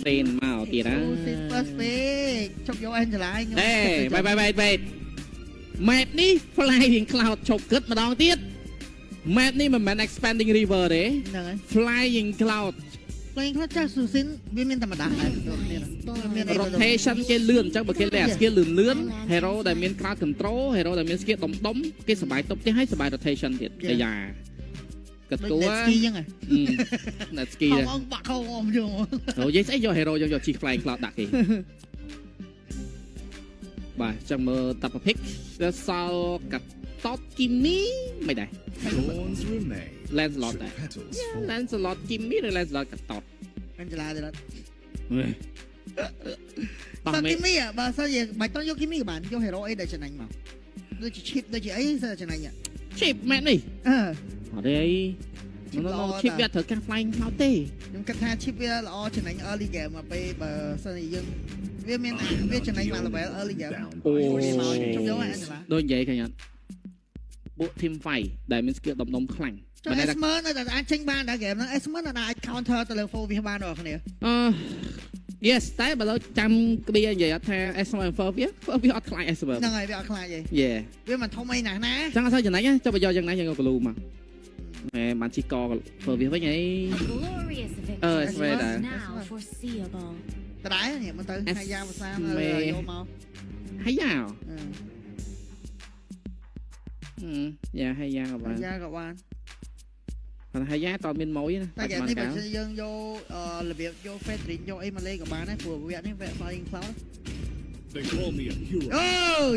Sen mau tiệt á first pick chụp vô Angela anh ê vậy map ní flying cloud chụp cất mà đón tiết map ní mình expanding river đấy flying cloud flying cloud chắc sự xin viên miền tầm đá rotation cái lươn chắc bậc cái lẻ cái lươn hero đại miền cloud control hero đại miền cái đống cái sờ bài top cái hay sờ bài rotation thiệt cái già cất cố là ski rồi ông bạc không ông vô rồi giấy sẽ do hero do chi flying cloud đặt kì bà trong mơ tập pick sau cắt top Kimmy mày đây Lancelot đây Lancelot Kimmy rồi Lancelot cắt top Angela rồi đó sao Kimmy à bà sao vậy mày tao vô Kimmy của bạn vô hero ấy để cho anh mà đôi chị chip đôi chị ấy sao cho anh ạ chip mẹ đi ở đây nó chip ra thử cái flying cloud tê nhưng cái thang chip ra là cho anh early game mà bây bà sao này dương viết miền viết cho anh mà là bé early game đôi vậy kìa nhá bộ team fight đại mình skill đom khẳng cho Esmer là anh tranh ban đã game nó Esmer là ai counter từ level 4 vì ban rồi không nè yes tại bà lâu trăm cái bia vậy theo Esmer viết outline Esmer năng này viết outline vậy yeah viết mà thông minh nè chẳng là sao chừng nãy nhá cho bây giờ chừng nãy chừng blue mà mẹ bạn chỉ co viết với nhảy Esmer đã ta đái nhỉ mà từ hay ra mà sao vô mau hay vào dạ hay da các bạn còn hay giá toàn bên mối nữa ta giảm thì mình sẽ dân vô làm việc vô phép điện vô Emily của bạn ấy vừa viện ấy vẽ flying cloud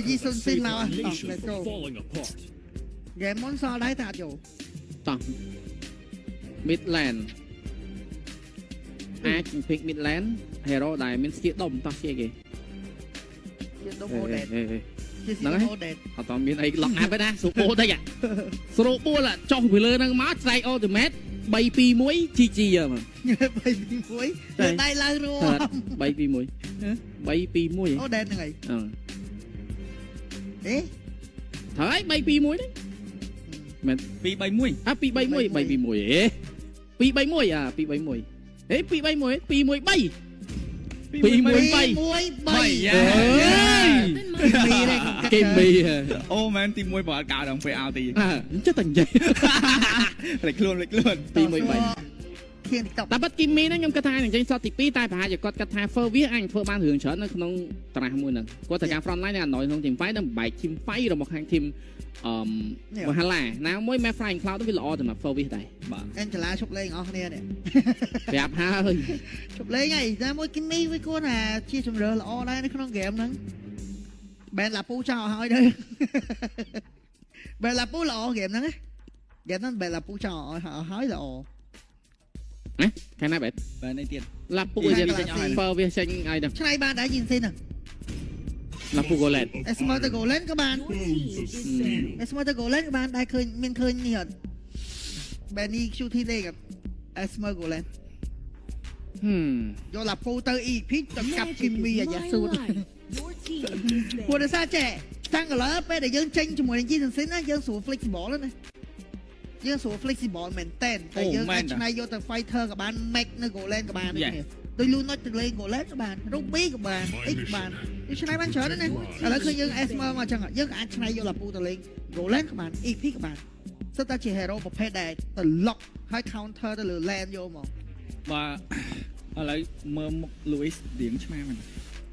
Jason xin nào let's go game món so đáy thả dù tổng Midland ai chỉnh pick Midland hero đại mình sẽ đồng tao xe kì nói họ toàn miền ấy lọc áp với na số bố đây ạ số bố là trong phải lên năng mát say ultimate bay pi muối chi giờ mà bay pi muối đây là luôn bay pi muối ô đen này ế thấy bay pi muối đấy mẹ pi bay muối pi bay muối bay pi muối pi bay muối pi bay muối pi bay muối pi muối bay pi muối bay cái mì ô mà anh tìm môi bỏ cào đồng phải ao thì chắc thành vậy lịch luôn pi muối bay ta bắt kim mi nó nhung cái thai này trên so thì pi tai phải giờ con cái thai phơ viết anh phơ ban hưởng trở nó không trai mùi nè có thời gian front line này nói không tìm phái nó bài chim phái rồi một hàng team một hàng là nào mới mẹ flying cloud nó bị lọ thì mà phơ viết này anh trả lại chụp lên ngõ này nè đẹp ha ơi chụp lên này ra mỗi kim mi với cô là chia chùm rờ lọ đây nó không game nữa bạn là pu cho hỏi đây bạn là pu lọ game nữa game nó bạn là pu cho họ hỏi lọ cái này bạn này tiền là pu gì phơ viết xanh ai đâu cái này bạn đã nhìn xin à là pu golet Esmer từ golet các bạn Esmer từ golet các bạn đây khơi mình khơi nhiều bạn đi siêu thi đây gặp Esmer golet do là pu tới y pitch tập cặp kim mi à giả sụt của đời xa trẻ sang ở lớp để dân tranh cho mọi người dân xin á dân số flexible đó này dân số flexible maintain tại dân anh này vô từ fighter các bạn make nó gỗ lên các bạn này tôi luôn nói từ lên gỗ lên các bạn rugby các bạn x các bạn nhưng này bạn chờ đấy này ở đó khi dân Esmer mà chẳng hạn dân anh này vô là pu từ lên gỗ lên các bạn EP các bạn sao ta chỉ hero một phe đè từ lock hay counter từ lửa land vô mà ở lại mơ Louis điểm cho mình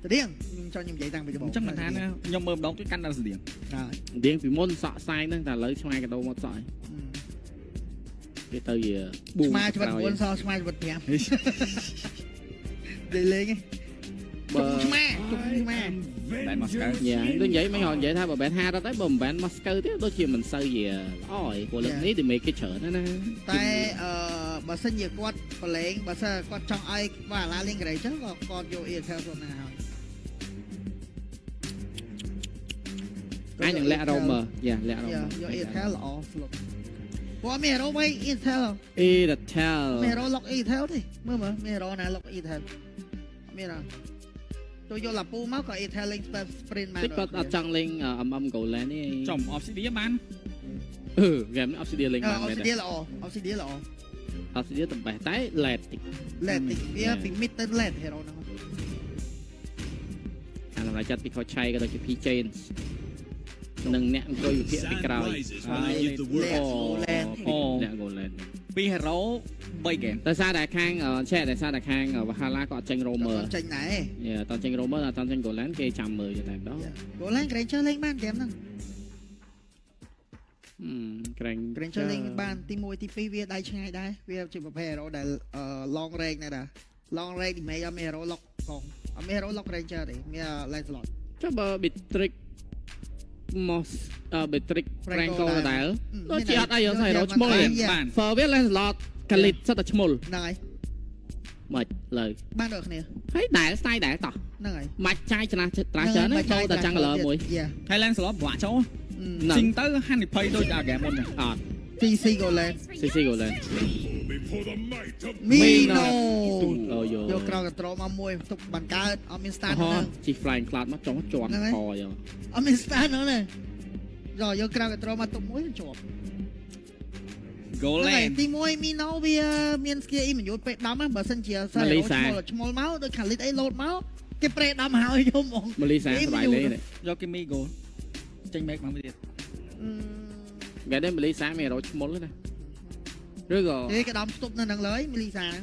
từ điên cho những vậy tăng về cho chắc là than nhom mơm đóng cái căn là điểm điện vì môn sọ sai nữa là lấy xoay cái đâu một sỏi cái từ gì buông mai cho bạn buồn so mai cho bạn thèm đi lên ấy chúc ma bạn Moscow dạ đơn vậy mấy hồi vậy thôi mà bạn ha ra tới bầm bạn Moscow thế đôi khi mình sơi gì ỏi của lầnนี้thì mấy cái chợ đó nè tại bà sinh nhiều con bà lên bà sẽ con trong ai và la lên cái đấy chứ con vô yên theo rồi nào ai nhận lẹ đâu mà dạ lẹ đâu vô yên theo là off luôn có mẹ đâu bay yên theo mẹ đâu lọc yên theo thì mơ mẹ đâu này lọc yên theo mẹ nào tôi vô là pu máu có yên theo lên sprint mà tích có trăng lên âm cầu lên đi trồng obsidian bán game obsidian lên obsidian là obsidian là អត់ស្ទៀតំបេះតែឡេតតិច លែតិចវាពីមីតទៅលែតហេរ៉ូហ្នឹង អានរយចាត់ពីខុសឆៃក៏ដូចជា PJ នឹងអ្នកអង្គុយវិភាគពីក្រោយ អ្នក Goland ពីហេរ៉ូ3ហ្គេម តែសារតែខាងឆែតែសារតែខាងវ៉ាហាឡាក៏អត់ចេញ Romer ចេញដែរ អត់ចេញ Romer អត់ចេញ Goland គេចាំមើលតែម្ដង Goland Granger លេងបានហ្គេមហ្នឹង Granger លេងបានទី1ទី2វាដៃឆ្ងាយដែរវាជាប្រភេទ hero ដែល long range ណាស់ long range ទីមេអត់មាន hero lock កងអត់មាន hero lock Ranger ទេមាន Lancelot ចុះបើ Beatrix Moss Beatrix Franco ដែរដូចជាអត់អីសោះ hero ឈ្មោះទេបាន For វា Lancelot Khalid សិតតែឈ្មោះ ហ្នឹងហើយ មិនលើ បានដូចគ្នា ហើយដែរស្ទាយដែរតោះ ហ្នឹងហើយ មាច់ចាយច្រាស់ត្រាស់ច្រើនទៅតែចាំង color មួយ Thailand ស្លបបាក់ចូលជីងទៅហានិភ័យដូចអាហ្គេមមុនចឹង អត់ TC Goland CC Goland Mino អូយោ យកក្រៅកន្ត្រមកមួយទុកបានកើតអត់មាន start ហ្នឹង ហ្នឹង ជី Flying Cloud មកចង់ជន់ខយក អត់មាន start ហ្នឹងណាយកក្រៅកន្ត្រមកទុកមួយជាប់ Goland ទី1 Mino វាមាន skill អ៊ីមយុទ្ធពេលដំបើសិនជាសិនឈ្មោះមកដូច Khalid អី load មកគេប្រេដំហើយយំហ្មង ម៉ូលីសាសបាយលេង យកគីមី Gold ចេញ make មកទៀត គេដែរម៉ូលីសាមានរត់ឈ្មោះណាឬក៏ គេក្តំស្ទប់នៅនឹងលើមីលីសាហ្នឹង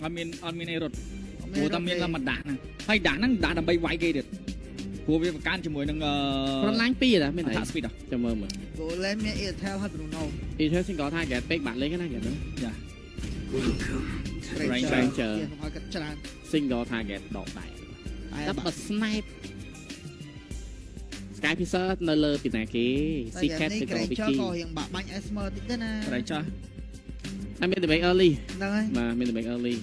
អត់មានអីរត់ព្រោះតែមានតែមកដាក់ហ្នឹងហើយដាក់ហ្នឹងដាក់ដើម្បីវាយគេទៀតព្រោះវាបង្កើនជាមួយនឹង Frontline 2ដែរមានតែ speed ចាំមើលមើល Goland មាន Etel ហើយ Bruno Etel សិងក៏ថាគេពេកបាក់លេងណាគេហ្នឹង ចា Ranger ខ្ញុំឲ្យកាត់ច្រើន single target ដកដៃតែបើ snipe Sky Piercer នៅលើពីណាគេ Secret ទៅក៏ PG ក៏រៀងបាក់បាញ់ Esmer តិចទៅណា Ranger តែមានតែ make early ហ្នឹងហើយ បាទមានតែ make early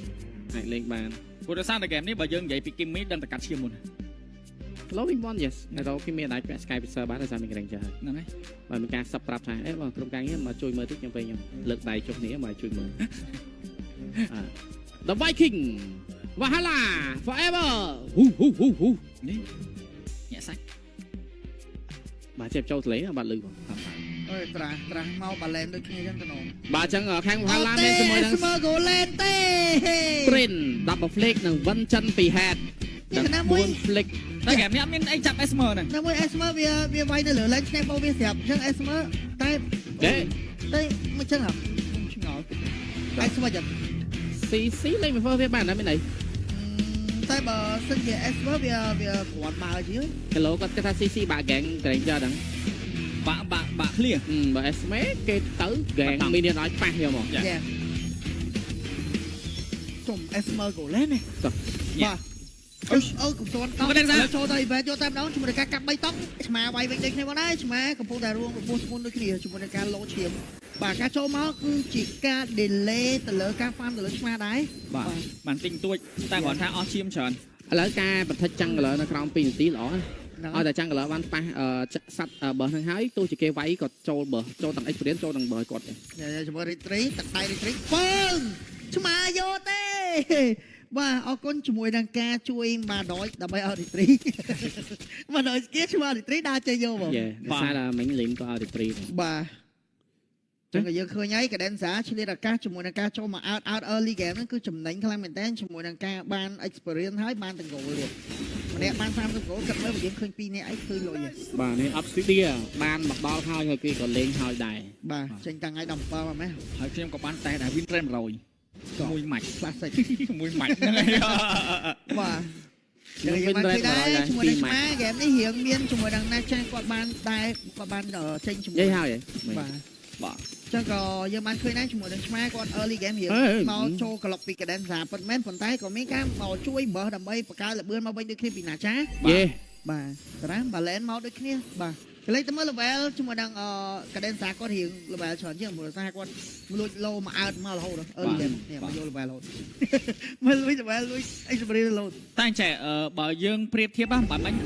អាចលេងបាន ព្រោះដោយសារតែហ្គេមនេះបើយើងនិយាយពី Kimmy ដឹងតែកាត់ឈាមមុន Loving One yes តែដល់គេមានអាចពាក់ Sky Piercer បានតែសារមាន Ranger ហ្នឹងហើយ បើមានការសັບប្រាប់ថាអេបងក្រុមការងារមកជួយមើលតិចខ្ញុំពេលខ្ញុំលើកដៃចុះគ្នាមកជួយមើល The Viking Valhalla forever ហ៊ូនេះញាក់សាច់ បាទជិបចូលទលេបាទលឺបង អើយត្រាស់មកបាឡែនដូចគ្នាចឹងកណូ បាទអញ្ចឹងខាង Valhalla មានជាមួយនឹង Esmer Goland ទេ Trin Double Flick និង One Chan ពី Head 4 Flick តែហ្គេមនេះអត់មានអីចាប់ Esmer ហ្នឹង តែមួយ Esmer វាវាយនៅលើ lane ឆ្នៃបោវាស្រាប់អញ្ចឹង Esmer តែមិនចឹងហ៎ឆ្ងល់ Esmer ចឹង CC លេង Prefer វាបានតែមានអី តែបើសិនជា Esmer វាគ្រាន់បើជាង Hello គាត់គេថា CC បាក់ gang Ranger ហ្នឹង បាក់ clear បើ SMA គេទៅ gang minion ឲ្យប៉ះយកមក យ៉ាចំ Esmer Goland នេះបាទអូកំទាន់តចូលទៅ event ចូលតែម្ដងជាមួយនឹងការកាប់3តង់ឆ្មាវាយវិញដូចគ្នាមកដែរឆ្មាកំពុងតែរួមរបួសធ្ងន់ដូចគ្នាជាមួយនឹងការលោឈាមបាទការចូលមកគឺជាការ delay ទៅលើការ farm ទៅលើឆ្មាដែរ បាទបានទិញទួចតែគ្រាន់ថាអស់ឈាមច្រើន ឥឡូវការបន្តិចចាំង color នៅក្រោម2នាទីល្អណាឲ្យតែចាំង color បានប៉ះសัตว์បើហ្នឹងហើយទោះជាគេវាយក៏ចូលបើចូលទាំង experience ចូលទាំងបើគាត់ដែរជាមួយ retreat ទឹកដៃ retreat ពងឆ្មាយកទេបាទអរគុណជាមួយនឹងការជួយមកដល់ដើម្បីឲ្យ retreat មកដល់ស្គីឆ្មា retreat ដើរចេញយកបង យេដោយសារតែមិញលេងក៏ឲ្យ retreat បាទចឹងក៏យើងឃើញហើយ Cadenza ឆ្លៀតឱកាសជាមួយនឹងការចូលមក out early game ហ្នឹងគឺចំណេញខ្លាំងមែនតើជាមួយនឹងការបាន experience ហើយបានទាំង goal ទៀតម្នាក់បាន30 goal គិតមើលយើងឃើញ2នាក់អីឃើញលុយ បាទនេះ Obsidia បានមកដល់ហើយគេក៏លេងហើយដែរ បាទចេញតាំងថ្ងៃ17មកម៉េះ ហើយខ្ញុំក៏បានតែដែរ win trend 100មួយម៉ាច់ classic មួយម៉ាច់ហ្នឹងហើយ បាទយើងបានឃើញដែរជាមួយនឹងឆ្មាហ្គេមនេះរៀងមានជាមួយនឹងណាចាស់គាត់បានតែគាត់បានចេញជាមួយ និយាយហើយ បាទចឹងក៏យើងបានឃើញដែរជាមួយនឹងឆ្មាគាត់ early game រៀងមកចូលក្លុបពី Cadenza ប៉ុន្តែក៏មានការមកជួយបើដើម្បីបង្កើនល្បឿនមកវិញដូចគ្នាពីណាចាយេបាទតារាបាឡែនមកដូចគ្នាបាទកលេចទៅមើល level ជាមួយនឹងCadenza គាត់រៀង level ច្រើនជាងព្រោះថាគាត់លួចលោមកអើតមករហូតearly game នេះមកយក level រហូតមើលលួច level លួច experience រហូត តែចេះបើយើងប្រៀបធៀបបាទបាញ់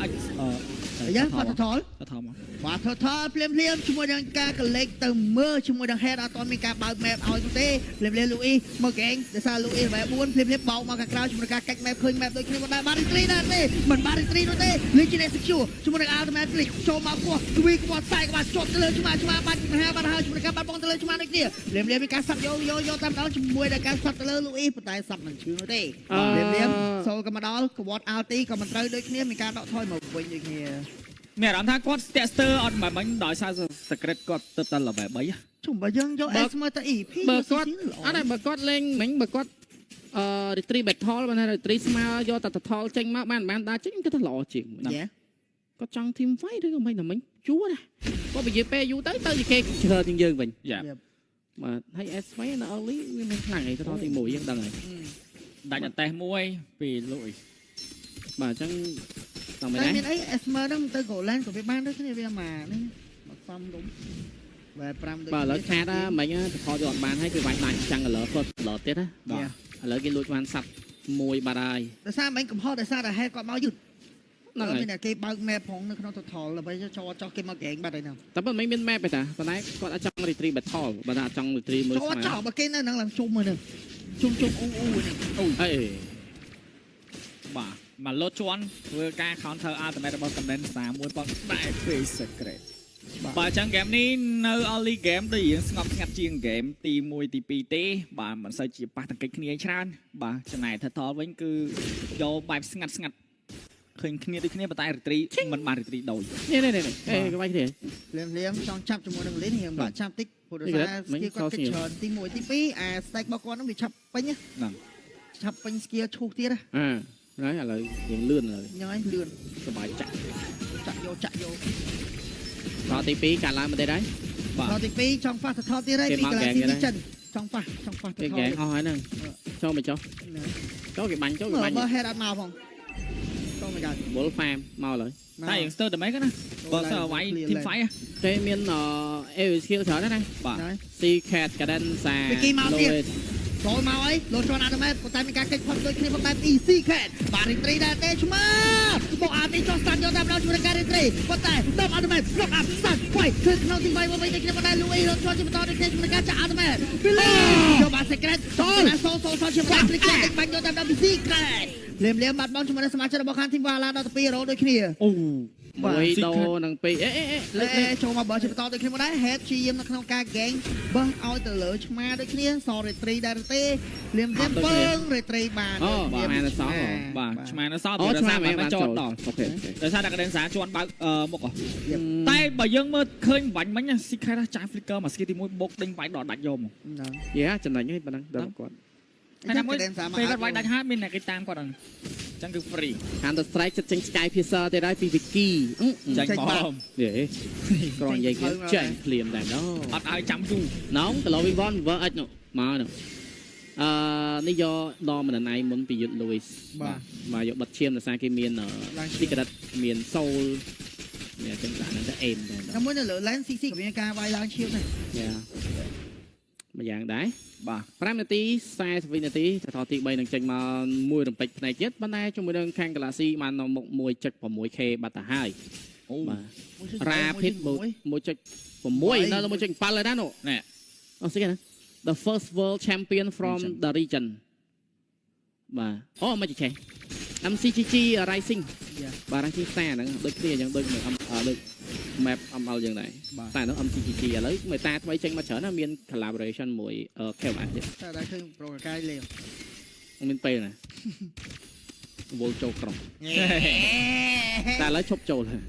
យ៉ាផាត់ថល ថម បាទថលភ្លាមជាមួយនឹងការកលេចទៅមើលជាមួយនឹង head អត់ទាន់មានការបើក map ឲ្យទេភ្លាមលូអ៊ីមើលកែងដោយសារលូអ៊ីបែប4ភ្លាមបោកមកខាងក្រៅជាមួយនឹងការកាច់ map ឃើញ map ដូចគ្នាមិនដែរបារីត្រីដែរទេមិនបារីត្រីនោះទេលេងជា secure ជាមួយនឹង ultimate click ចូលមកពោះទ្វីក្បត់ខ្សែក្បាត់ជាប់ទៅលើឆ្មាបាត់បាត់ហើយជាមួយនឹងការបាត់បង់ទៅលើឆ្មាដូចគ្នាភ្លាមមានការសាប់យកតាមដល់ជាមួយនឹងការសាប់ទៅលើលូអ៊ីប៉ុន្តែសាប់មិនឈឺនោះទេភ្លាមសូលក៏មកដល់ក្បត់អាល់ទីក៏មិនត្រូវដូចគ្នាមានការដកថយមកវិញដូចគ្នា មានអារម្មណ៍ថាគាត់ស្ទាក់ស្ទើរអត់មិនដោយសារ secret គាត់ទៅតែ level 3 ជុំបើយើងយក S មកទៅ EP បើគាត់អត់បើគាត់លេងមិញបើគាត់retrieve battle បាន retrieve ស្មើយកតែ total ចេញមកបានដើរចេញគឺទៅល្អជាងគាត់ចង់ team fight ឬក៏មិនតែមិញជួណាគាត់និយាយពេលយូរទៅជាគេច្រើនជាងយើងវិញបាទហើយ S ស្វ័យនៅ early វាមានខ្លាំងអី total ទី1យើងដឹងហើយដាច់អតេសមួយពីលុយបាទអញ្ចឹងតែមិន តែ ដែរ មានអី S មើលហ្នឹងទៅ Golan ក៏វាបានដែរគ្នាវាមកនេះមកសំដុំបាទ5ដូច បាទឥឡូវខាតមិញទៅខលយកអត់បានហើយគេវាយដាច់ចាំង color first color ទៀតណាបាទឥឡូវគេលួចបានសាប់មួយបាត់ហើយដោយសារមិញកំហុសដោយសារតែ head គាត់មកយឺត ហ្នឹងហើយ មានតែគេបើក map ផងនៅក្នុង total ដើម្បីចោះគេមកកែងបាត់ហើយហ្នឹង តែមិនមាន map ទេតាប៉ុន្តែគាត់អាចចង់ retrieve battle បើថាចង់ retrieve មើលស្មើ ចោះបើគេនៅហ្នឹងឡើងជុំមើលហ្នឹងជុំនេះអូយ អី បាទមកលោតជន់ធ្វើការ counter ultimate របស់ condenser មួយប៉ុន្តែពី secret បាទអញ្ចឹង game នេះនៅ early game ដូចរៀងស្ងប់ស្ងាត់ជាង game ទី1ទី2ទេបាទមិនសូវជាប៉ះទង្គិចគ្នាច្រើនបាទចំណែក total វិញគឺយកបែបស្ងាត់ឃើញគ្នាដូចគ្នាប៉ុន្តែ retreat មិនបាន retreat ដូចនេះអេក្បាច់គ្នា លៀមចង់ចាប់ជាមួយនឹងលីនរៀងបាក់ចាប់តិចព្រោះដោយសារ skill គាត់គិតច្រើនទី1ទី2អា stack របស់គាត់ហ្នឹងវាឆាប់ពេញហ្នឹងឆាប់ពេញ skill ឈូសទៀតហើយឥឡូវយើងលឿនហើយ ញ៉ាំលឿន សบายចាក់យក ដល់ទី2កាត់ឡើងមកទេដែរបាទដល់ទី2ចង់ fast total ទៀតហើយពី Galaxy ទីចិនចង់ fast total គេហ្គេងអស់ហើយហ្នឹងចូលមកចុះគេបាញ់បើ head អត់មកផងចូលមកកើត វល់ farm មកឡើយតែយើងស្ទើរតែម៉េចណាបើសិនឲ្យវាយ team fight គេមានskill ច្រើនណាស់បាទ secret cadenza ចូលមកអីលោជន់អាតម៉ែប៉ុន្តែមានការកិច្ចផុតដូចគ្នាផងដែរ easy cat បាទរីត្រីដែរទេឆ្មាបងអានេះចោះស្តាត់យកតាមដល់ជួយការរីត្រីប៉ុន្តែដុំអាតម៉ែ block up ស្តាត់ໄວគឺក្នុងទី3វិញដូចគ្នាប៉ុន្តែលូអ៊ីលោជន់ជាបន្តដូចគ្នាជួយការចាក់អាតម៉ែពីលីយកបាទ secret ចូលជាបន្តព្លីកបាញ់យកតាមដល់ easy cat លៀមបាត់បង់ជាមួយនឹងសមាជិករបស់ខាងធីមវ៉ាឡាដល់ទៅ2រ៉ូដូចគ្នាអូមួយដូនឹងពីលើចូលមកបើជាបន្តដូចគ្នាមកដែរ head ជាយាមនៅក្នុងការហ្គេងបើឲ្យទៅលើឆ្មាដូចគ្នាសរីត្រីដែរទេលៀមពើងរីត្រីបានបាទឆ្មានៅសបាទឆ្មានៅសព្រោះសារបានចូលដល់អូខេដោយសារតែកណ្ដឹងសារជន់បើកមុខតែបើយើងមើលឃើញបាញ់មិញ secret ចាស់ flicker មក skill ទី1បុកដេញវាយដល់ដាច់យកមកយេចំណេញហ្នឹងប៉ុណ្ណឹងដល់គាត់ហើយមួយពេលគាត់វាយដាច់ហើយមានអ្នកគេតាមគាត់ហ្នឹងចឹងគឺ free Counter Strike ចិត្តចេញ Sky Piercer ទេដែរពី Wiki ចាញ់បងយេក្រងនិយាយគ្នាចាញ់ភ្លាមតែដល់អត់ឲ្យចាំយូរណងទៅ Lobby One Ver X នោះមកនោះនេះយកដល់មិនណៃមុនពីយុទ្ធ Louis បាទយកបិទឈាមដោយសារគេមាន Secret មាន Soul មានចឹងដាក់ហ្នឹងទៅ aim តែមួយនៅលើ lane CC ក៏មានការវាយឡើងឈាមដែរមួយយ៉ាងដែរបាទ5នាទី40វិនាទីទៅទី3នឹងចេញមកមួយរំពេចផ្នែកទៀតប៉ុន្តែជាមួយនឹងខាង Galaxy បាននៅមុខ 1.6k បាត់ទៅហើយអូបាទរ៉ាភិត 1.6 នៅ 1.7 ហើយណានោះណែអូស្អីណា The first world champion from the region បាទអូមិនចេះ MCGG Rising បាទ Rising Star ហ្នឹងដូចគ្នាអញ្ចឹងដូចដូច map អំអល់យ៉ាងដែរតែនោះ MCGG ឥឡូវមេតាថ្មីចេញមកច្រើនណាមាន collaboration មួយ KMA ទៀតតែដល់ឃើញប្រូកាយលេងមានពេលណាវល់ចូលក្រុមតែឥឡូវឈប់ចូលហើយ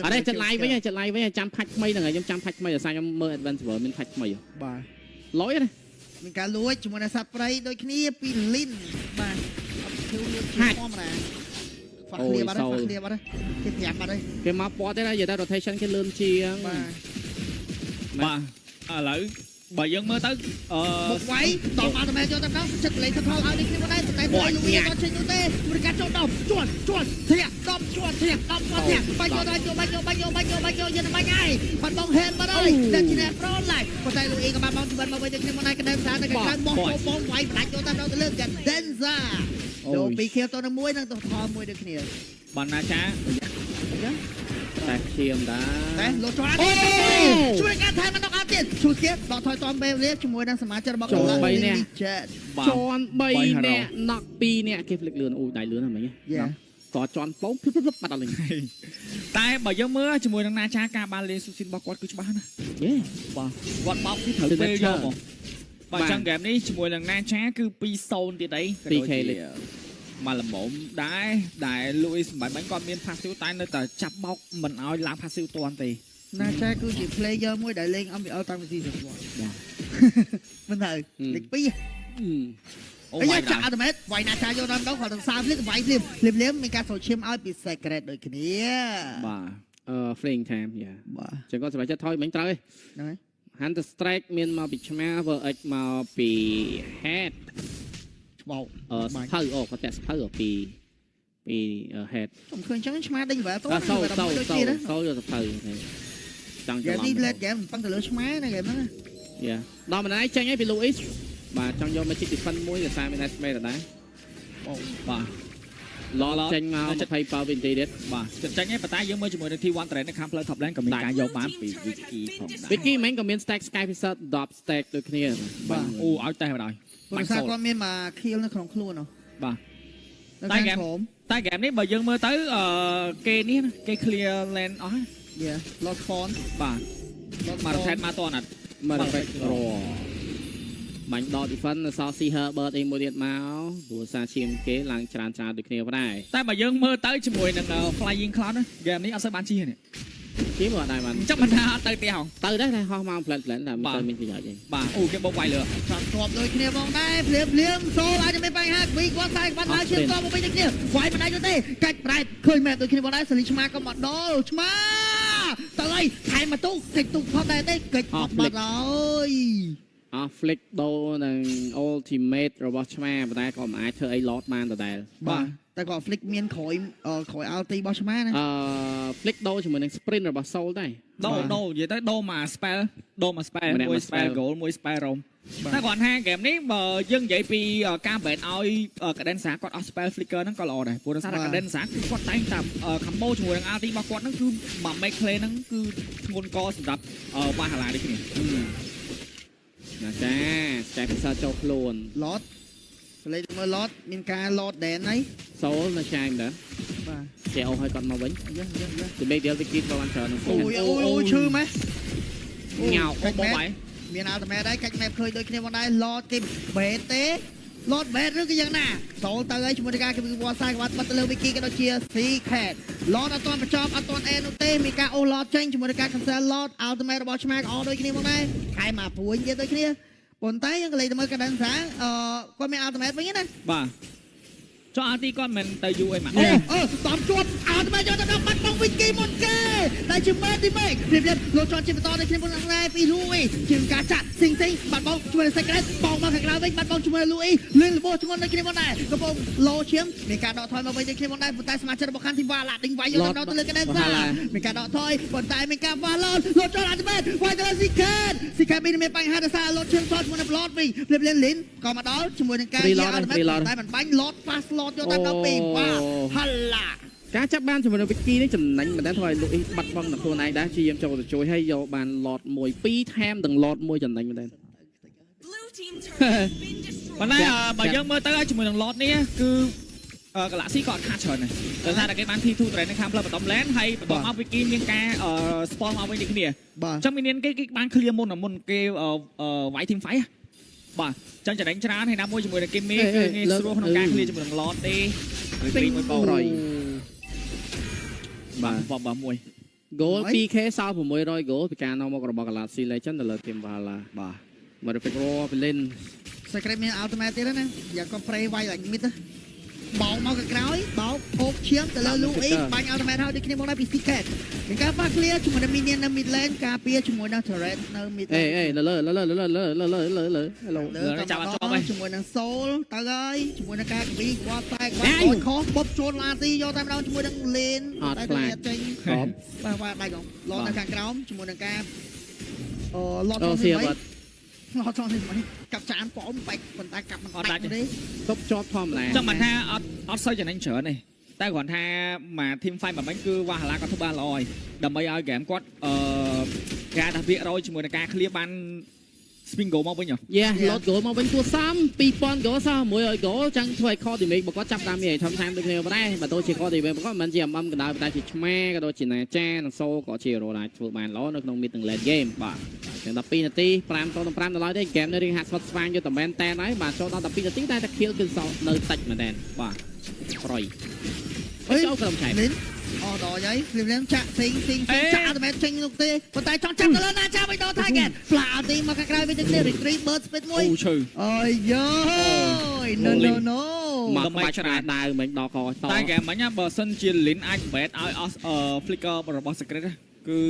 អត់ទេចិត្ត live វិញចាំផាច់ថ្មីហ្នឹងហើយខ្ញុំចាំផាច់ថ្មីដោយសារខ្ញុំមើល Adventure មានផាច់ថ្មីបាទលយណាមានការលួចជាមួយនឹងសត្វព្រៃដូចគ្នាពីលីនបាទអត់ធ្វើលួចធម្មតាហ្វាក់គ្នាបាត់គេប្រាប់បាត់ហើយគេមកពណ៌ទេណានិយាយតែ rotation គេលឿនជាងបាទឥឡូវបើយើងមើលទៅបុកវាយតបអត់តែយកទៅដល់ចិត្តលេខថលឲ្យនេះគ្នាមកដែរតែលុយលុយអត់ចេញនោះទេមួយការចូលដល់ជន់ធាក់ដប់ជន់ធាក់ដប់គាត់ធាក់បាញ់យកយកយកទៅបាញ់ហើយបាត់បងហេនបាត់ហើយតែជាអ្នកប្រឡាច់ប៉ុន្តែលុយក៏បានបងជួយមកវិញទៅគ្នាមកដែរកណ្ដឹងសារតែខាងបងវាយផ្ដាច់យកទៅដល់ទៅលើកែ Denza ចូលពីខៀវទៅនឹងមួយនឹងទៅថលមួយដូចគ្នាបណ្ណាចាអញ្ចឹង តែឈាមដែរ តែលោកចូលជួយការថែមមកដល់អត់ទៀតជួយទៀតដកថយតមពេលវេលាជាមួយនឹងសមាជិករបស់ ចូល3នាក់ ចាត់ ជន់3នាក់ណក់2នាក់គេភ្លេចលឿនអូដៃលឿនហ្នឹងមិញ យ៉ា ក៏ជន់ពោភ្លឹបបាត់អត់លេង តែបើយើងមើលជាមួយនឹងណាចាការបានលេងស៊ូស៊ីនរបស់គាត់គឺច្បាស់ណាស់ យេ បាទគាត់បោកគឺត្រូវពេលយកមកបើអញ្ចឹងហ្គេមនេះជាមួយនឹងណាចាគឺ2-0ទៀតអី 2K លេខ មកល្មមដែរដែលលូអ៊ីសសម្បត្តិបាញ់គាត់មាន passive តែនៅតែចាប់បោកមិនឲ្យឡើង passive ទាន់ទេ ណាចាគឺជា player មួយដែលលេង MPL តាំងពីស៊ីซั่ន1មិនទៅលេខ2 អូ អា my យ៉ាចា god អត់មែនវាយណាចាយកដល់ដល់គាត់ទៅសាភ្លឹកវាយភ្លាមមានការចូលឈាមឲ្យពី secret ដូចគ្នា បាទ fling time យ៉ា បាទ ចឹងគាត់សម្រាប់ចិត្តថយមិញត្រូវឯង ហ្នឹងហើយ Hunter Strike មានមកពីឆ្មា VX មកពី head ច្បោក សភៅអូគាត់តែសភៅពី head ខ្ញុំឃើញចឹងឆ្មាដេញវ៉ាតោ សូ ដូចគ្នាណា សូយកសភៅចង់ច្ ហ្គេ រ ម ឡំ នេះ blade game ប៉ឹងទៅលើឆ្មាណាហ្គេមហ្នឹង យ៉ាដល់ម្នាក់ឯងចេញឯងពី Louis បាទចង់យក Magic Defense មួយតែសារមាន Nice Mate ដែរ បាទ ឡចេញមក20ប៉ាវិញទៀត បាទចិត្តចាញ់ឯងប៉ុន្តែយើងមើលជាមួយនឹង T1 Trend នៅខាងផ្លូវ top lane ក៏មានការយកបានពី Wiki ផងដែរ Wiki មិញក៏មាន stack Sky Pizza 10 stack ដូចគ្នា បាទ អូឲ្យតែបណ្ដោយ បាញ់គាត់មានមក kill នៅក្នុងខ្លួនហ៎ បាទ តែហ្គេមក្រុម តែហ្គេមនេះបើយើងមើលទៅគេនេះគេ clear lane អស់ហើយ យ៉ា lost phone បាទ lost មក Rotate មកតអត់ មក Perfect Raw បាញ់ដក defense នៅសល់ See Herbert អីមួយទៀតមកព្រោះសារឈាមគេឡើងច្រើនដូចគ្នាផងដែរ តែបើយើងមើលទៅជាមួយនឹង Flying Cloud ណាហ្គេមនេះអត់សូវបានជិះទេ ជិះមកអត់ដែរបាន ចាំមិនថាអត់ទៅទេហង ទៅដែរតែហោះមកផ្លែតតែមិនទៅមានប្រយោជន៍ទេ បាទអូគេបោកវាយលើ ចាំជាប់ដូចគ្នាបងដែរភ្លាមសូលអាចមានបញ្ហាវីគាត់តែបាត់ហើយឈាមតមកវិញដូចគ្នាវាយមិនដែរទេកាច់ប្រែតឃើញមែនដូចគ្នាបងដែរសលីឆ្មាក៏មកដល់ឆ្មាទៅហើយថែមមកទុកតិចទុកផុតដែរទេកិច្ចបាត់ហើយ flick ដូរនឹង ultimate របស់ឆ្មាប៉ុន្តែក៏មិនអាចធ្វើអី load បានដដែល បាទតែគាត់ flick មានក្រោយulti របស់ឆ្មាណា flick ដូរជាមួយនឹង sprint របស់ soul ដែរ ដូរនិយាយទៅដូរមក spell មួយ spell goal មួយ spell roam តែគាត់ថាហ្គេមនេះបើយើងនិយាយពីការបែនឲ្យ Cadenza គាត់អស់ spell flicker ហ្នឹងក៏ល្អដែរព្រោះថា Cadenza គឺគាត់តែងតាម combo ជាមួយនឹង RT របស់គាត់ហ្នឹងគឺមក make play ហ្នឹងគឺធ្ងន់កសម្រាប់ Valhalla ដូចគ្នា ណាចា Sky Pizza ចូលខ្លួន lot លេខមើល lot មានការ lot ដែនហើយ soul នៅចាយដែរ បាទ គេអូឲ្យគាត់មកវិញ យ៉ា ទៅមេដៀល Wiki ក៏បានច្រើន អូយឈឺម៉េះ ញ៉ៅអូបបាយ មាន ultimate ដែរកាច់ map ឃើញដូចគ្នាមកដែរ lot គេបេតទេ lot បេតឬក៏យ៉ាងណាសូលទៅហើយជាមួយនឹងការគេវត្តសាយគាត់បាត់ទៅលើ Wiki ក៏ដូចជា secret lot អត់ទាន់បញ្ចប់អត់ទាន់អេនោះទេមានការអូ lot ចេញជាមួយនឹងការ cancel lot ultimate របស់ឆ្មាក៏អស់ដូចគ្នាមកដែរខែមកព្រួយទៀតដូចគ្នាប៉ុន្តែយើងក៏លេខទៅមើលកាដិនសាគាត់មាន ultimate វិញណា បាទចុះ RT គាត់មិនទៅយូរអីមក តំជាប់ ultimate យកទៅដល់បាត់បង់ Wiki មុនគេតែជា ultimate ព្រៀបលោកជាបន្តនៅគ្នាមុនថ្ងៃពី Louis ជាការចាក់សិងបាត់បង់ជាមួយនឹង secret បងមកខាងក្រៅវិញបាត់បង់ជាមួយនឹង Louis លឿនលបោះធ្ងន់នៅគ្នាមុនដែរកំពុងលោឈាមមានការដកថយមកវិញនៅគ្នាមុនដែរប៉ុន្តែសមាជិករបស់ខាងទីវ៉ាឡាដេញវាយយកទៅលើកាដិនសាមានការដកថយប៉ុន្តែមានការវ៉ាឡូនលោកចូល ultimate វាយទៅលើ secret មានបញ្ហាដោយសារលោកឈាមសតជាមួយនឹង plot វិញព្រៀបលីនក៏មកដល់ជាមួយនឹងការ ultimate តែមិនបាញ់ lot fast lot យកតាមដល់ពីវ៉ាហឡា ការចាប់បានជាមួយនឹង Wiki នេះចំណេញមិនដែរធ្វើឲ្យលោកអ៊ីបាត់បង់ដល់ខ្លួនឯងដែរជាយាមចូលទៅជួយឲ្យយកបាន lot មួយ2ថែមទាំង lot មួយចំណេញមិនដែរ ប៉ុន្តែបើយើងមើលទៅជាមួយនឹង lot នេះគឺ Galaxy ក៏អត់ខាតច្រើនដែរដោយសារតែគេបាន T2 Trend នៅខាងផ្លូវបតំ land ហើយបន្ទាប់មក Wiki មានការ spawn មកវិញដូចគ្នា បាទ អញ្ចឹងមានគេបាន clear មុនគេវាយ team fight បាទអញ្ចឹងចំណេញច្រើនហើយណាមួយជាមួយនឹង Kimmy គឺងាយស្រួលក្នុងការ clear ជាមួយនឹង lot ទេឬមួយបងរយបាទមួយ goal 2k សល់600 goal ពីការនាំមករបស់ Galaxy Legend ទៅលើ Team Valhalla បាទ មក Perfect Raw ពី Lin secret មាន ultimate ទៀតណាយ៉ាងក៏ spray វាយឡើងមិតបោកមកក្រោយបោកហូបឈាមទៅលើ Louis បាញ់ ultimate ហើយដូចគ្នាមកដែរពី secret មានការប៉ះ clear ជាមួយនឹង minion នៅ mid lane ការពារជាមួយនឹង turret នៅ mid lane អេលើ hello ចាប់អត់ជាប់ហើយ ជាមួយនឹង soul ទៅហើយជាមួយនឹងការគីគាត់តែគាត់ខខបុបជួនឡាទីយកតែម្ដងជាមួយនឹង lane តែទៅចេញបាទដៃកងឡតនៅខាងក្រោមជាមួយនឹងការឡតទៅវិញឡតចង់នេះកាប់ចានប៉អមបែកប៉ុន្តែកាប់មិនដាច់ទេ ទប់ជាប់ធម្មតា ចង់បានថាអត់សូវចំណេញច្រើនទេ តែគ្រាន់ថាមក team fight មិនគឺវ៉ាហាឡាគាត់ធ្វើបានល្អហើយដើម្បីឲ្យ game គាត់ការថាវា100ជាមួយនឹងការ clear បាន spin goal មកវិញហ៎ Yeah លោត goal មកវិញគួរសម2000 goal សោះ100 goal ចឹងធ្វើឲ្យ core damage របស់គាត់ចាប់តាមមានធំតាមដូចគ្នាដែរបើទៅជា core damage របស់គាត់មិនជាអំក៏ដោយតែជាឆ្មាក៏ដូចជាណាចានិងសូក៏ជា role អាចធ្វើបានល្អនៅក្នុង mid និង late game បាទចឹង12នាទី5-5ដល់ឡើយទេ game នៅរៀងហាក់ស្វិតស្វាញយកតែមែនតែនហើយបាទចូលដល់12នាទីតែ kill គឺសល់នៅតិចមែនតែនបាទប្រយចូលក្រុមឆៃអូដល់ហើយលៀមចាក់ផ្សេងចាក់តែមិនចេញនោះទេប៉ុន្តែចង់ចាប់ទៅលើណាចាវិញដល់ target ផ្លាទីមកខាងក្រៅវិញទៅគ្នា retreat bird speed មួយអូឈឺអូយយោ no មកបាច់ឆ្លាតដាវមិញដល់កតតែហ្គេមមិញបើសិនជា lin អាច bet ឲ្យ flicker របស់ secret គឺ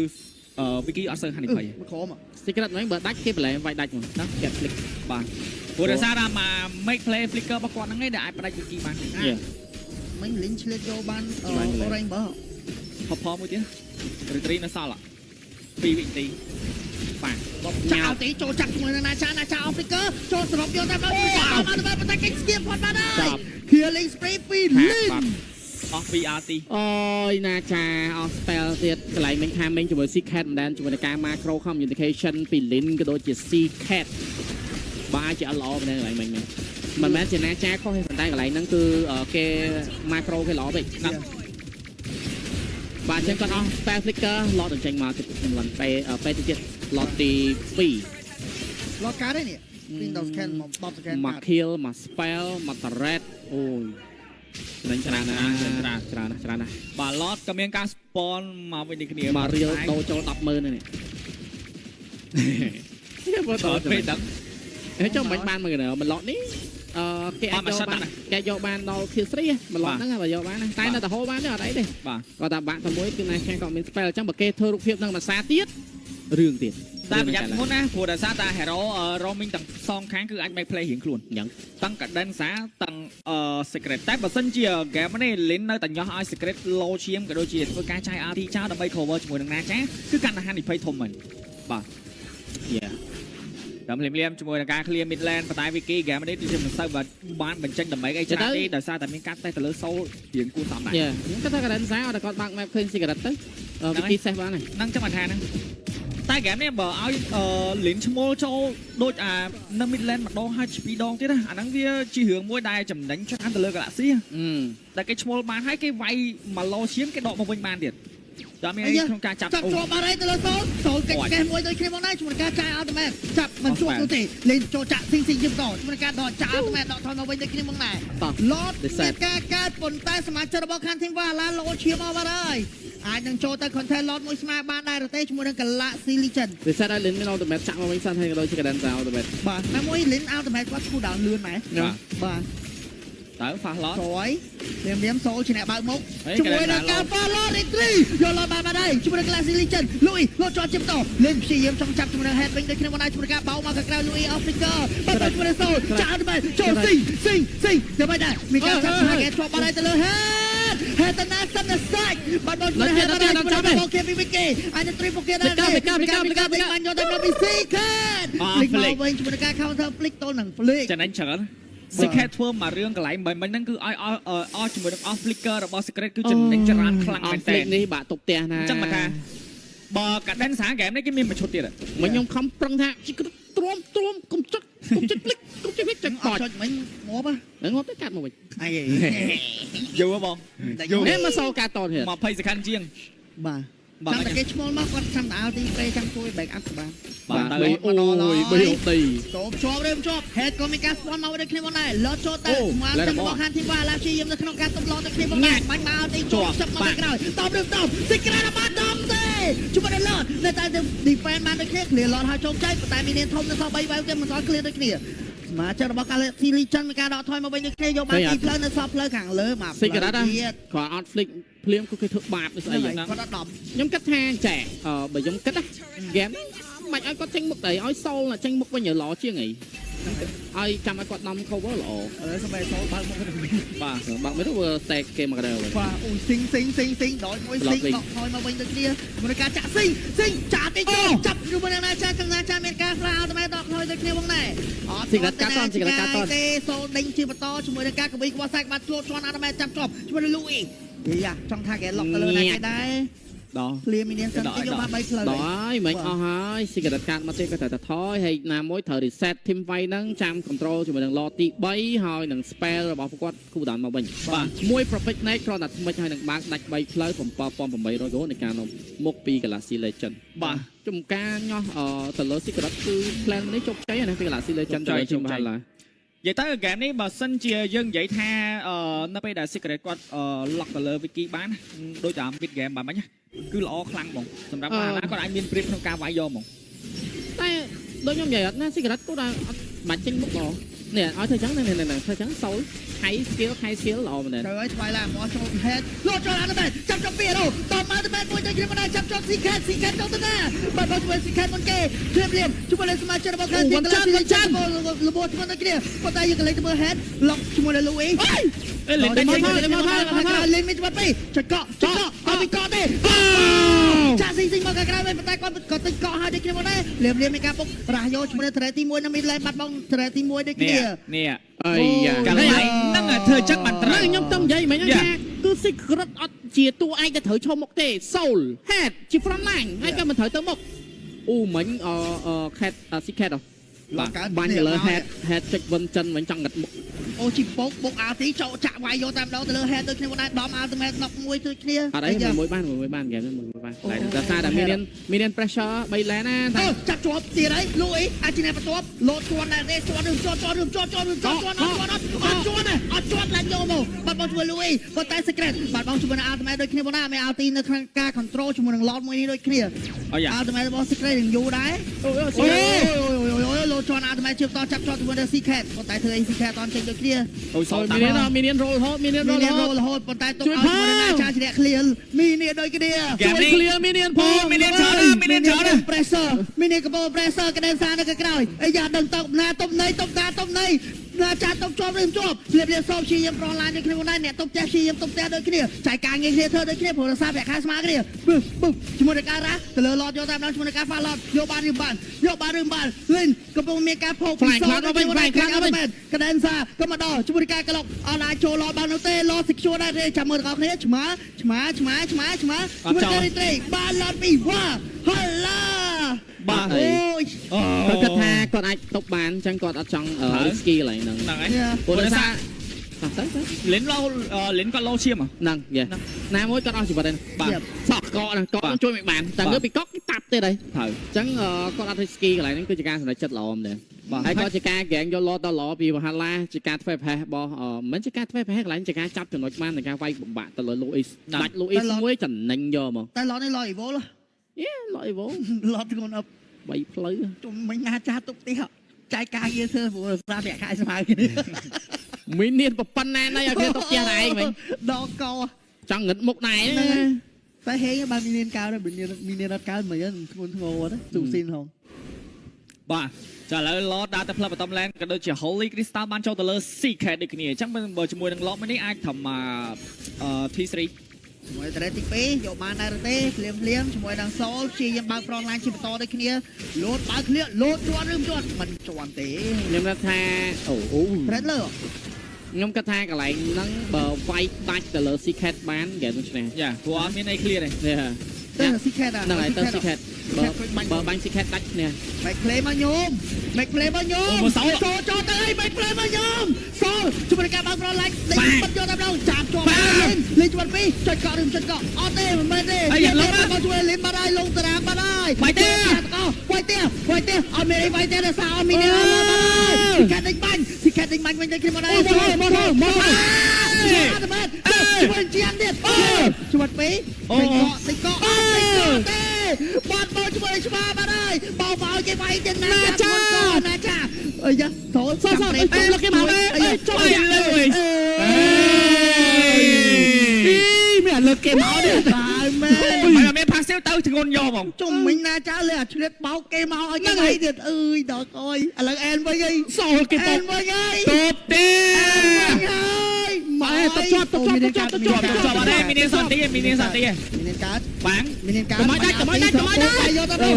wiki អត់សូវហានិភ័យមកក្រម secret ហ្នឹងបើដាច់គេប្រឡែងវាយដាច់មកណាគេ flick បាទព្រោះដោយសារថាមក make play flicker របស់គាត់ហ្នឹងឯងដែលអាចបដាច់ wiki បានមិញលីនឆ្លៀតយកបានអូរ៉េងបើផមួយទៀត retreat នៅសល់2វិនាទីបាទចាក់ទីចូលចាក់ជាមួយនឹងណាចាអូហ្វ្រិកចូលសរុបយកតែដល់បានប៉ុន្តែគេស្គៀបផុតបានហើយ healing spray ពីលីនអស់ VRT អូយណាចាអស់ spell ទៀតកន្លែងមិញខាងមិញជាមួយ Seed Cat មិនដែលជាមួយនឹងការ macro communication ពីលីនក៏ដូចជា Seed Cat បាទជាអត់ល្អមែនកន្លែងមិញមិនមែនជាណាចាខុសទេប៉ុន្តែកន្លែងហ្នឹងគឺគេ macro គេល្អពេកណាស់បាទចឹងគាត់អស់ spell flicker ឡតចេញមកទឹកមិនពេលទៀត lot ទី2 lot កាទេនេះពី10 scan មក10 scan មក kill មក spell មក turret អូយច្រើនណាស់បាទ lot ក៏មានការ spawn មកវិញនេះគ្នាមក real ដូរចូល 100000 នេះបើតើពេលដឹងហើយចុះមិនបានមកកណ្ដោមិន lot នេះគេអាចយកបានដល់ tier 3មិន lot ហ្នឹងបើយកបានតែនៅតែហូរបានទេអត់អីទេបាទគាត់ថាបាក់តែមួយគឺណាខាងគាត់មាន spell អញ្ចឹងបើគេធ្វើរូបភាពហ្នឹងមួយសាទៀតរឿងទៀតតែប្រយ័ត្នមុនណាព្រោះដោយសារតែ hero roaming ទាំងសងខាងគឺអាច make play រៀងខ្លួនអញ្ចឹងតាំង cadenza តាំងsecret តែបើសិនជា game នេះ lin នៅតែញោះឲ្យ secret low ឈាមក៏ដូចជាធ្វើការចាយ RT ចោលដើម្បី cover ជាមួយនឹងណាចាគឺកាន់តែហានិភ័យធំមែនបាទ Yeah តាមលៀមជាមួយនឹងការ clear midland ប៉ុន្តែ wiki game នេះគឺមិនសូវបានបញ្ចេញដើម្បីអីច្រើនទេដោយសារតែមានការតេស្តទៅលើ soul រៀងគួរសមដែរខ្ញុំគិតថា cadenza ឲ្យតែគាត់បើក map ឃើញ secret ទៅ wiki safe បានហ្នឹងចាំថាហ្នឹងតែ game នេះបើឲ្យ lin ឈ្មោលចូលដូចនៅ midland ម្ដងហើយ2ដងទៀតណាអាហ្នឹងវាជារឿងមួយដែលចំណេញច្រើនទៅលើ galaxy តែគេឈ្មោលបានហើយគេវាយមកលោឈាមគេដកមកវិញបានទៀតតាមមានក្នុងការចាប់ជាប់បាត់ហើយទៅលើសូលកិច្ចកេះមួយដូចគ្នាមកដែរជាមួយការចាយអត់មែនចាប់មិនជាប់នោះទេលេងចូលចាក់ស៊ីយឹមតជាមួយការដកចាក់អត់មែនដកថយមកវិញដូចគ្នាមកដែរឡតមានការកើតប៉ុន្តែសមាជិករបស់ខាងធីមវ៉ាឡាលោឈាមមកបាត់ហើយអាចនឹងចូលទៅ content lot មួយស្មើបានដែរទេជាមួយនឹង Galaxy Legend វាសិតឲ្យ Lin មាន ultimate ចាក់មកវិញសិនហើយក៏ដូចជា Cadenza ultimate បាទតែមួយ Lin ultimate គាត់ cool down លឿនម៉ែបាទ ទៅ fast lot ស្រួយរៀមសូលជាអ្នកបើកមុខជាមួយនឹងការ follow entry យកឡបានដែរជាមួយនឹង Galaxy Legend លុយលោជាប់ជាបន្តលេងព្យាយាមចង់ចាប់ជាមួយនឹង head វិញដូចគ្នាមកដែរជាមួយការបោកមកខាងក្រៅលុយ Africa បាទជាមួយនឹងសូលចាក់ទៅចូលស៊ីដើម្បីដែរមានការចាប់ target ជាប់បាត់ហើយទៅលើ head ទៅណាសិនណាសាច់បាទដល់ជាមួយ head ទៅចាប់មកគេពីវិកេអាចនឹងត្រីពួកគេដែរការបានយកទៅដល់ពី secret លេងមកវិញជាមួយនឹងការ counter flick ទល់នឹង flick ចំណេញច្រើន secret ធ្វើមករឿងកន្លែងមិនហ្នឹងគឺឲ្យអស់ជាមួយនឹង off flicker របស់ secret គឺចំណេញច្រើនខ្លាំងមែនតើនេះបាក់ទុកផ្ទះណាចាំថាបើកាដិនសាហ្គេមនេះគេមានមួយឈុតទៀតមិញខ្ញុំខំប្រឹងថាទ្រាំកុំចិត្តភ្លេចចឹងបោះមិញងាប់ងាប់ទៅកាត់មកវិញអីយូរបងនេះមកសល់ការតទៀត20 second ជាងបាទចាំតែគេឈ្មោលមកគាត់ចាំដល់ទីពេលចាំជួយ back up បានបាទអូយបីអូទីចូលជាប់រៀមជាប់ head ក៏មានការស្ពាន់មកដូចគ្នាមកដែរលត់ចូលទៅមកទៅរបស់ហានធីវ៉ាឡាព្យាយាមនៅក្នុងការទម្លាក់ទៅគ្នាមកដែរបាញ់មកទីចូលចាប់មកក្រោយតបsecret បានដំទេជួយដល់លត់នៅតែ defend បានដូចគ្នា clear លត់ហើយចូលចៃប៉ុន្តែមាននាងធំនៅសល់3វាយគេមិនស្គាល់ clear ដូចគ្នាសមាជិករបស់ Galaxy Legend មានការដកថយមកវិញដូចគ្នាយកបានទីផ្លូវនៅសល់ផ្លូវខាងលើមក secret គាត់អត់ flick ភ្លាមគឺគេធ្វើបាបស្អីយ៉ាងហ្នឹងគាត់អត់10ខ្ញុំគិតថាចែបើខ្ញុំគិតណាហ្គេមមិនឲ្យគាត់ចេញមុខទៅឲ្យសូលចេញមុខវិញល្អជាងអី ឲ្យចាំឲ្យគាត់នាំ cover ល្អ ឥឡូវសម្រាប់សូលបើកមក បាទ បាក់មិនទៅ stake គេមកដល់ បាទអូស៊ីងដល់មួយស៊ីងដកថយមកវិញដូចគ្នាមួយការចាក់ស៊ីងចាក់ទេចាប់ជាមួយនឹងណាចាខាងណាចាមានការផ្លាអត់តែដកថយដូចគ្នាផងដែរអត់ទេសូលដេញជាបន្តជាមួយនឹងការកវីក្បោះសាច់បាត់ឆ្លូតជន់អត់តែចាប់ជាប់ជាមួយនឹងលូអ៊ីយ៉ាចង់ថាគេឡុកទៅលើណាគេដែរ ដល់ ឃ្លាមានសិនតិចយកបាន3ផ្លូវ ដល់ហើយមិនអស់ហើយ secret កាត់មកទេក៏តែថយហើយណាមួយត្រូវ reset team fight ហ្នឹងចាំ control ជាមួយនឹង lot ទី3ហើយនឹង spell របស់ពួកគាត់គូដានមកវិញបាទមួយ perfect night គ្រាន់តែថ្មិចហើយនឹងបើកដាច់3ផ្លូវ 7800 gold នៃការនាំមុខពី Galaxy Legend បាទចំការញាស់ទៅលើ secret គឺ plan នេះជោគជ័យណាពី Galaxy Legend ទៅជុំហើយឡើយ និយាយទៅហ្គេមនេះបើសិនជាយើងនិយាយថានៅពេលដែល secret គាត់ lock ទៅលើ wiki បានដូចតាម mid game បានមិញគឺល្អខ្លាំងហ្មងសម្រាប់បានគាត់អាចមានព្រៀបក្នុងការវាយយកហ្មងតែដូចខ្ញុំនិយាយអត់ណា secret គាត់អត់បាច់ចេញមុខបងនេះឲ្យធ្វើចឹងនេះធ្វើចឹង soul high skill ល្អមែនទេ trời ơi phải làm món trong hết lột cho ăn bên chăm chăm bia đâu tóm ăn bên vui chơi game này chăm chăm xì khét trong tất cả bạn bao nhiêu xì khét con kê liềm chúng ta lên smash chơi bao khét tiền chân lô bột chúng ta kia con tayยังlấy từ hết lọc chúng ta lên lưu ý lên bên lên bên chúng ta bay chật cọเอาไปเกาะดิจ่าซิงมากันไปแต่ก่อนก็ติดเกาะให้ได้กินหมดได้liềmไม่กล้าปุ๊บรายโยchúng taเทรตีมวยน้ำมีแรงบัดบ้องเทรตีมวยได้กินនេះ អីយ៉ា កាលហ្នឹងធ្វើចឹងបានត្រូវ ខ្ញុំទៅនិយាយមិនហ្នឹងថាគឺ secret អត់ជាតួឯងទៅត្រូវឈប់មុខទេ soul head ជា front line ហើយក៏មិនត្រូវទៅមុខអូមិញcat secret បាញ់ទៅលើ head ចុចវិនចិនមិនចង់កាត់មុខ អូជីបុកអាទីចោចាក់វាយយកតាមដងទៅលើ head ដូចគ្នាបងដែរដំអាល់ម៉េត11ដូចគ្នាអត់អីមួយបានហ្គេមមួយបានតែថាតែមាន pressure 3 lane ណាតែចាប់ជាប់ទៀតហើយលូអីអាចជាបន្ទាប់លោតជន់ដែរទេជន់អត់ជាប់ឡើងយកមកបាត់បងជួយលូអីប៉ុន្តែ secret បាត់បងជួយអាល់ម៉េតដូចគ្នាបងណាមានអាល់ទីនៅក្នុងការ control ជាមួយនឹង lot មួយនេះដូចគ្នាអាល់ម៉េតរបស់ secret នឹងយូរដែរអូយលោតជន់អាល់ម៉េតជឿតចាប់ជាប់ជាមួយនឹង secret ប៉ុន្តែធ្វើអី secret អត់ចេញដូចគ្នាអូយមាន roll រហូតប៉ុន្តែទុកឲ្យមួយណាចាជ្រះ clear មីនេះដូចគ្នាជួយ clear មានផង pressure មីនេះកំពុង pressure កដេសានៅក្រោយអីយ៉ាដឹងតបណាតបណៃណាចាតបជាប់ឬជាប់ស្លៀបលៀបសោបជាយប្រឡានដូចគ្នាដែរអ្នកតបផ្ទះជាយតបផ្ទះដូចគ្នាចែកការងារគ្នាធ្វើដូចគ្នាព្រោះរសារប្រាក់ខែស្មើគ្នាបុកជាមួយនឹងការរ៉ាទៅលើ lot យកតាមដល់ជាមួយនឹងការ lot យកបានឬបានលិនកំពុងមានការផោកពីសោទៅវិញកដេសាក៏មកដល់ជាមួយនឹងការក្លុកអត់អាចចូល lot បាននោះទេ lot secure ដែរទេចាំមើលទាំងអស់គ្នាឆ្មាជួយត្រីបាន lot ពីវ៉ាហឡាបាទអូយគាត់ថាគាត់អាចຕົកបានអញ្ចឹងគាត់អត់ចង់ risky កន្លែងហ្នឹងហ្នឹងហើយព្រោះថាលិនគាត់លោឈាមហ្នឹងណាមួយគាត់អស់ជីវិតហ្នឹងបាទសក់កកហ្នឹងកកជួយមិនបានតែលើពីកកតាប់ទៀតហើយត្រូវអញ្ចឹងគាត់អត់ risky កន្លែងហ្នឹងគឺជាការសម្រេចចិត្តល្អមែនទេហើយក៏ជាការ gang យក lot ដល់ល្អពីមហាឡាជាការធ្វើប្រហែសរបស់មិនជាការធ្វើប្រហែសកន្លែងជាការចាប់ចំណុចបាននៃការវាយបំបាក់ទៅលើ Louis ដាច់ Louis មួយចំណេញយកមកតែ lot នេះ lot evil lot evil lot ធ្ងន់អប់3ផ្លូវជុំមិញណាចាស់ទុកទៀតចាយការងារធ្វើព្រោះសារប្រាក់ខែស្មើគ្នាមាននាងប៉ុណ្ណាណៃឲ្យគេទុកផ្ទះតែឯងវិញដកកចង់ងឹតមុខដែរហ្នឹងតែហេងបើមាននាងកើមាននាងរត់កើមិនហ្នឹងធ្ងន់ធ្ងរណាស៊ូស៊ីនហងបាទចាឥឡូវ lot ដើរទៅផ្លូវបតំឡែនក៏ដូចជា Holy Crystal បានចូលទៅលើ Secret ដូចគ្នាអញ្ចឹងបើជាមួយនឹង lot មួយនេះអាចធ្វើT3ជាមួយត្រេទី2យកបានដែរទេភ្លាមជាមួយនឹង Soul ព្យាយាមបើក front line ជាបន្តដូចគ្នាលោតបើកគ្នាលោតជាប់ឬមិនជាប់មិនជាប់ទេខ្ញុំថាអូប្រេតលើខ្ញុំគិតថាកន្លែងហ្នឹងបើវាយដាច់ទៅលើ secret បានគេនឹងឈ្នះយ៉ាព្រោះអត់មានអី clear ទេទៅ secret ហ្នឹងហើយទៅ secret បើបាញ់ secret ដាច់ឈ្នះ make play មកញោមចូលទៅអី make play មកញោមសូជួយនឹងការបើក front line ដេញបាត់យកតាមដងចាប់ជាប់លេងជាប់ពីចុចកក់ឬមិនចុចកក់អត់ទេមិនមែនទេមកជួយលេងបាត់ហើយលងតារាងបាត់ហើយវាយទេអត់មានអីវាយទេសារអត់មានSecret ដេញបាញ់វិញទៅគ្នាមកដែរមកជួយជាងទៀតជួយពីតិចកក់ទេបាត់មកជួយឆ្មាបាត់ហើយបោកគេវាយទៀតណាចាអីយ៉ាចូលសលគេមកចូលលើមានលើគេមកនេះមិន ផាសទៅធ្ងន់យកហ្មង ជុំមិញណាចៅលើអាឆ្លៀតបោកគេមកឲ្យគេអីទៀតអើយដល់អើយឥឡូវអែនវិញអី សល់គេ អែ ត នវិញអី តបទេ ហើយមក ទៅជាប់អត់ទេ មីនីសន្តិមីនីសន្តិ មានកើត បាំង មានកើត កុំឲ្យដាច់យកទៅ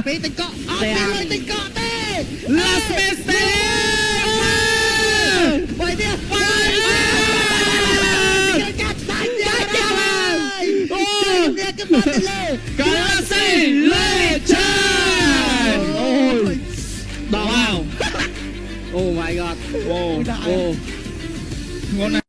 ពេលតិចកក់អត់មានលុយតិចកក់ទេ Last mistake បាយទៀតកាត់ដាច់យ៉ាអូនេះគឺបាត់ទៅលើ Galaxy Legend អូយដល់ Wow អូ my god អូ ធ្ងន់ណាស់